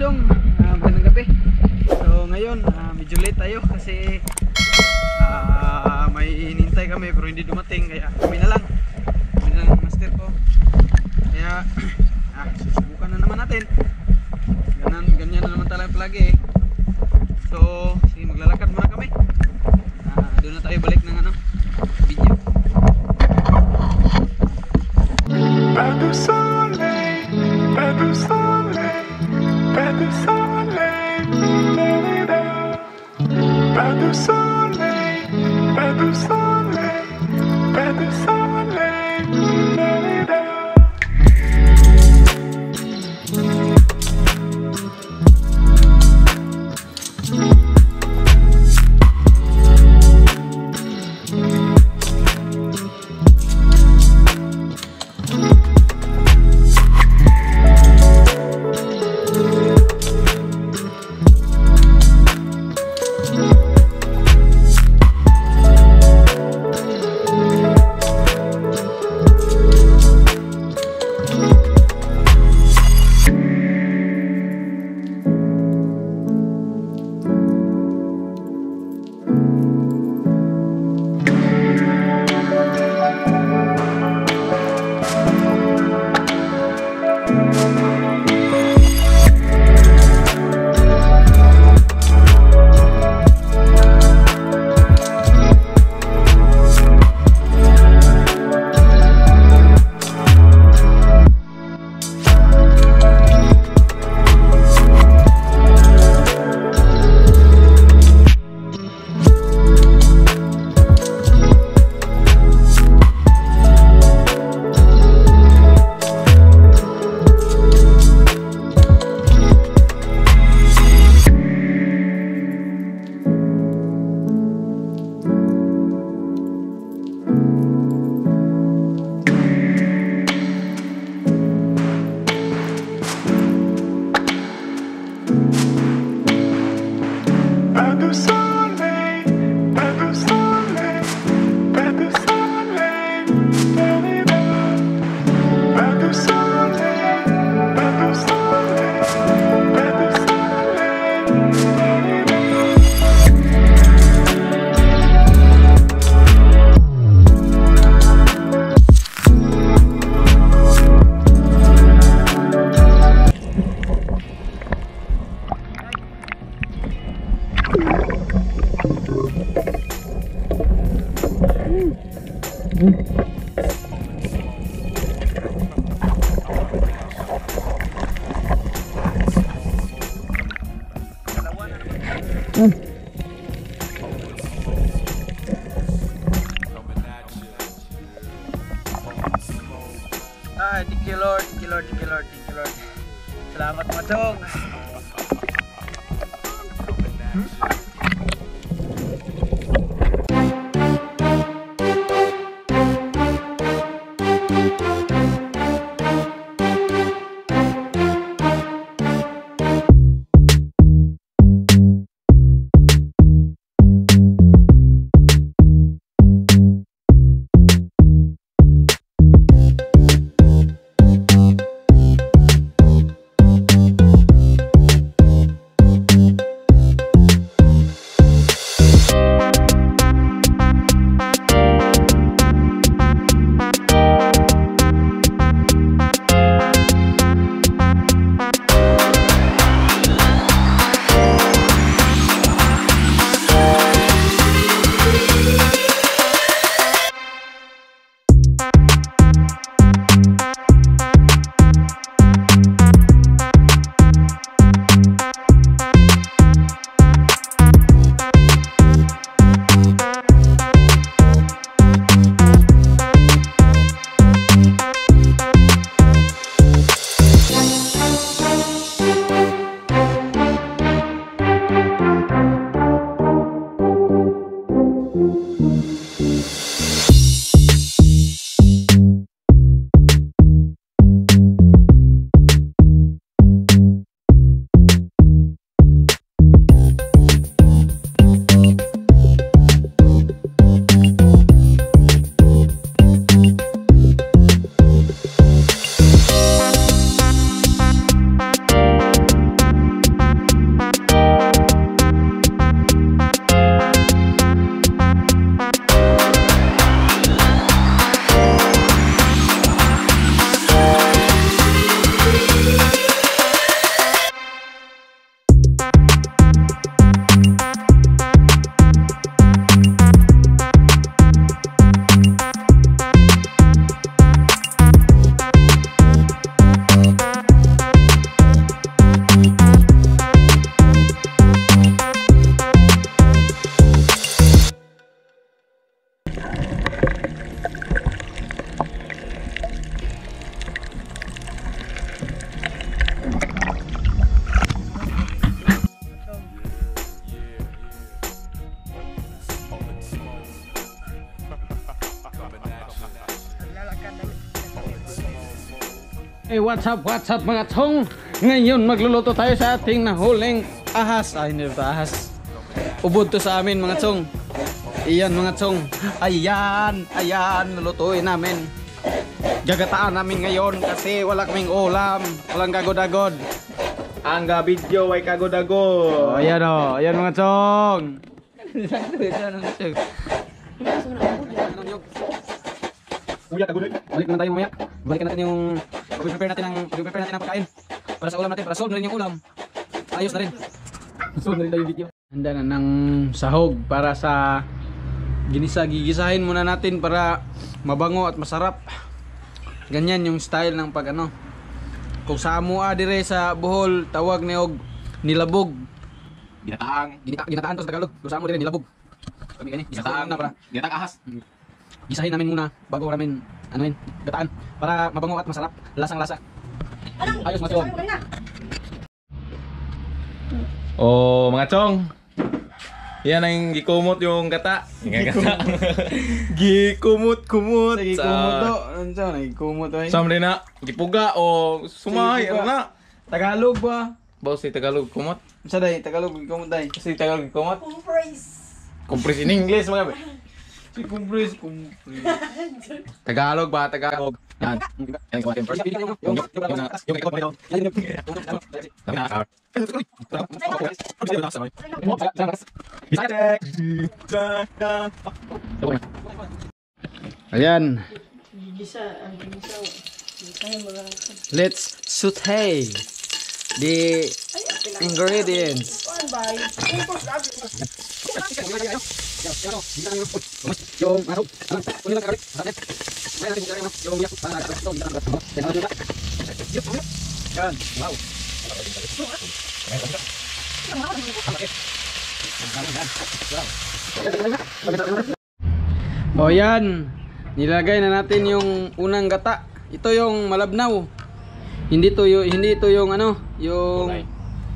Chong, magandang gabi. So ngayon medyo late tayo kasi may hinintay kami pero hindi dumating, kaya kami na lang ang master ko. Kaya susubukan na naman natin. Ganyan na naman talaga palagi eh. So sige, maglalakad muna kami. Doon na tayo balik ng video. Pas de soleil, pas de soleil, pas de soleil, pas de soleil, pas de soleil, pas de soleil, Thank you Lord, thank you Lord, thank you Lord, thank you Lord. Salamat mga Chong. what's up mga chong? Ngayon magluluto tayo sa ating nahuling ahas. Ay, hindi ito ahas. Ubod to sa amin mga chong. Iyan mga chong. Ayan, lulutuin namin. Gagataan namin ngayon kasi wala kaming ulam. Walang kagod-agod. Ang video ay kagod-agod. Ayan mga chong. Balik naman tayo mamaya. Balikan natin yung prepare natin ang pagkain para sa ulam natin, para solve na rin yung ulam. Ayos na rin. Solve na rin tayo yung video. Handa na ng sahog para sa gigisahin muna natin para mabango at masarap. Ganyan yung style ng pag ano. Kung sa amua dire sa Bohol tawag niog nilabog. Ginataan to sa Tagalog. Kung sa amo dire nilabog. Kami gani, ginataan na para ginataang ahas. Gisahin namin muna bago namin gataan para mabango at masarap, lasang-lasa. Ayos mga chong. Oh, mga chong. Yan ang gikumot yung gata. Gikumot-kumot. Nagkumot to. Ano nagkumot to? Sam rin na, gipuga o sumahay. Ano na? Tagalog ba? Bawas si Tagalog kumot. Sa day Tagalog kumot day. Kasi Tagalog kumot. Comprise. Comprise in English mga ba? Si comprise. Tagalog ba? Tagalog. Yan. Yan yung first. Ayan. Gisa, ang gisa. Let's saute the ingredients. Yan, wow. O yan, nilagay na natin yung unang gata. Ito yung malabnaw. Hindi ito yung ano, yung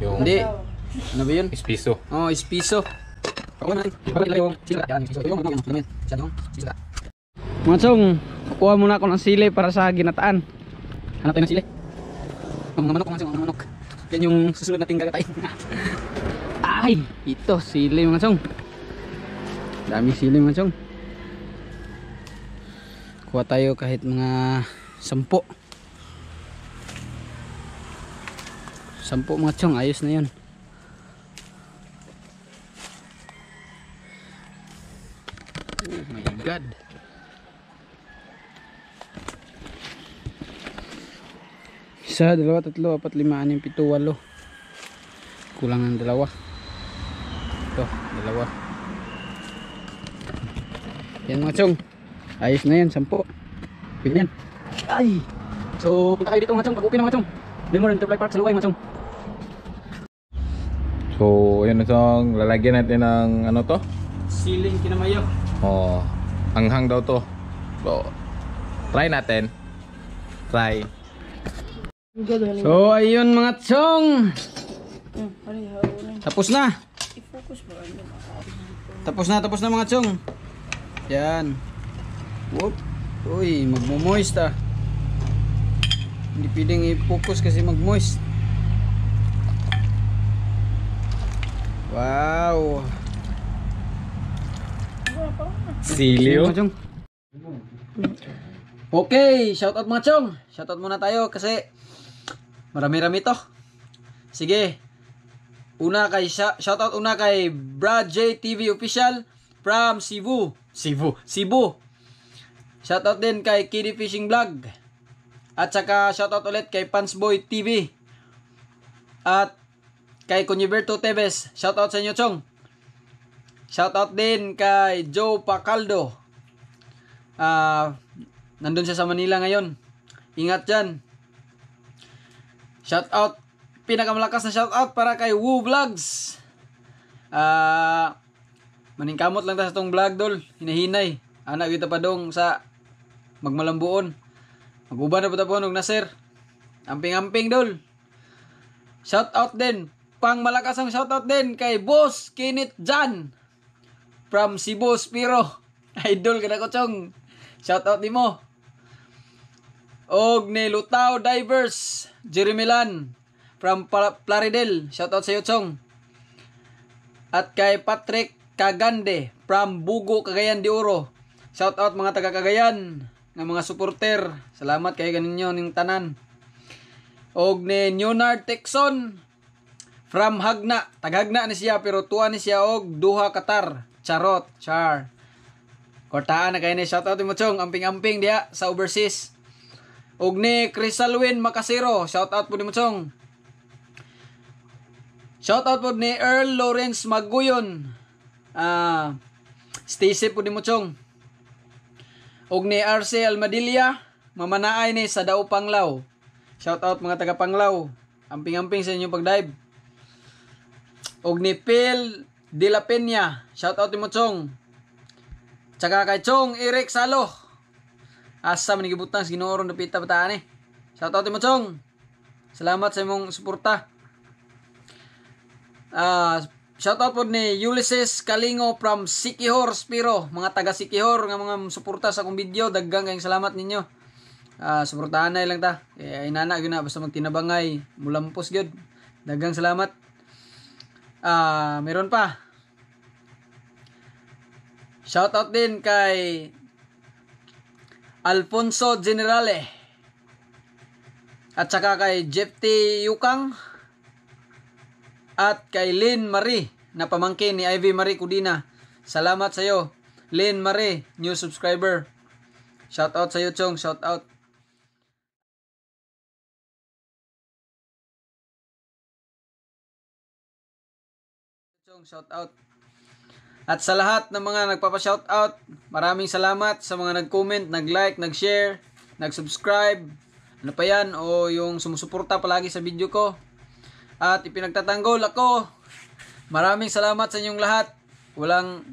hindi. Ano ba yun? Espiso. Oh, espiso. Mga chong, kukuha muna ako ng sili para sa ginataan. Hanap tayo ng sili. Ang mga manok, mga chong, mga manok. Yan yung susunod nating gagatain. Ay, ito sili mga chong. Dami sili mga chong. Kuha tayo kahit mga 10. 10 mga chong, ayos na yun. Oh my god. Isa, dalawa, tatlo, apat, lima, anim, pito, walo. Kulang ng dalawa. Ito, dalawa. Yan mga chong. Ayos na yan, 10. Pwede yan. Ay! So, punta kayo dito mga chong. Pag-upin na mga chong. Lemon Enterprise Park sa Luway mga chong. So, yun na chong. Lalagyan natin ng ano to? Siling kinamayo. Oh, anghang daw to. So, try natin. Try. So, ayun mga chong. Tapos na. I-focus ba? Tapos na mga chong. Yan. Whoop. Uy, magmo-moist ah. Hindi pwedeng i-focus kasi mag-moist. Wow. Silio. Mga chong. Okay, shoutout mga chong. Shoutout muna tayo kasi marami-rami to. Sige. Shoutout una kay Brad J TV Official from Cebu. Shoutout din kay Kiddy Fishing Vlog. At saka shoutout ulit kay Pansboy TV. At kay Cunyiberto Tevez. Shoutout sa inyo chong. Shoutout din kay Joe Pacaldo. Nandun siya sa Manila ngayon. Ingat dyan. Shoutout. Pinakamalakas na shoutout para kay Woo Vlogs. Maningkamot lang ta sa tong vlog dol. Hinahinay. Anak kita pa dong sa magmalambuon. Maguban na po og Nasir. Amping-amping dol. Shoutout din. Pang malakas ang shoutout din kay Boss Kenneth Jan. From Cebu Spiro. Idol ka na ko chong. Shoutout ni mo. Og ni Lutao Divers, Jeremy Lan from Plaridel. Shout out sa iyo, Chong. At kay Patrick Cagande from Bugo, Cagayan de Oro. Shout out mga taga Cagayan nga mga supporter. Salamat kay ganinyo ning tanan. Og ni Leonard Texon from Hagna. Taghagna ni siya pero tuwa ni siya og Duha, Qatar. Charot, char. Kortaan na kayo ni shout out mo, Chong. Amping-amping diya sa overseas. Og ni Crisalwin Macasero, shout out po ni Chong. Shout out po ni Earl Lawrence Maguyon. Stacy po ni Chong. Og ni RC Almadilla, mamanaay ni sa Dao Panglao. Shout out mga taga Panglao. Amping-amping sa inyong pag-dive. Og ni Phil De La Peña, shout out ni Chong. Tsaka kay Chong Eric Salo. Asa man gibutang Ginoo na pita bataan eh. Shout out mo, Chong. Salamat sa imong suporta. Shout out po ni Ulysses Kalingo from Sikihor, Spiro. Mga taga Sikihor nga mga suporta sa akong video, daggang kayong salamat ninyo. Suportahan na lang ta. Inana gyud na basta magtinabangay, mulampos gyud. Daggang salamat. Meron pa. Shout out din kay Alfonso Generale. At saka kay Jepti Yukang. At kay Lynn Marie, na pamangkin ni Ivy Marie Cudina. Salamat sa iyo, Lynn Marie, new subscriber. Shout out sa iyo, Chong. Shout out. Chong, shout out. At sa lahat ng mga nagpapa-shoutout, maraming salamat sa mga nag-comment, nag-like, nag-share, nag-subscribe, ano pa yan, o yung sumusuporta palagi sa video ko. At ipinagtatanggol ako. Maraming salamat sa inyong lahat. Walang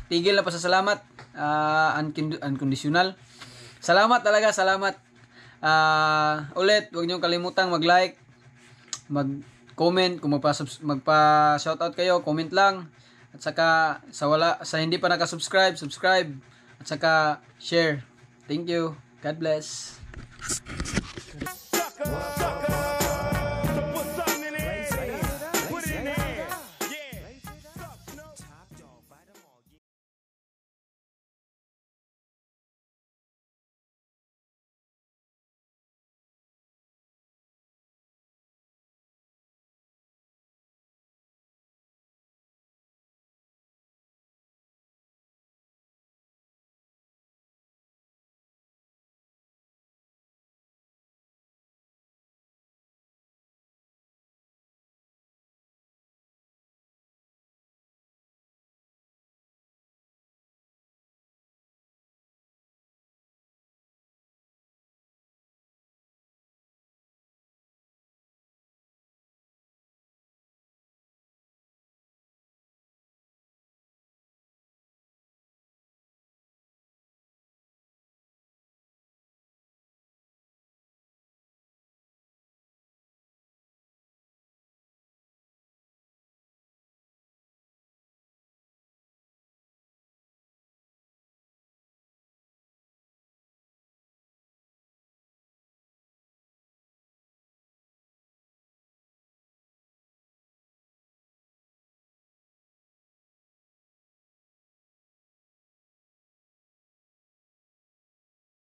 tigil na pasasalamat. Unconditional. Salamat talaga, salamat. Ulit, huwag niyong kalimutang mag-like, mag-comment, kung magpa-shoutout kayo, comment lang. At saka sa hindi pa naka-subscribe, subscribe. At saka share. Thank you. God bless.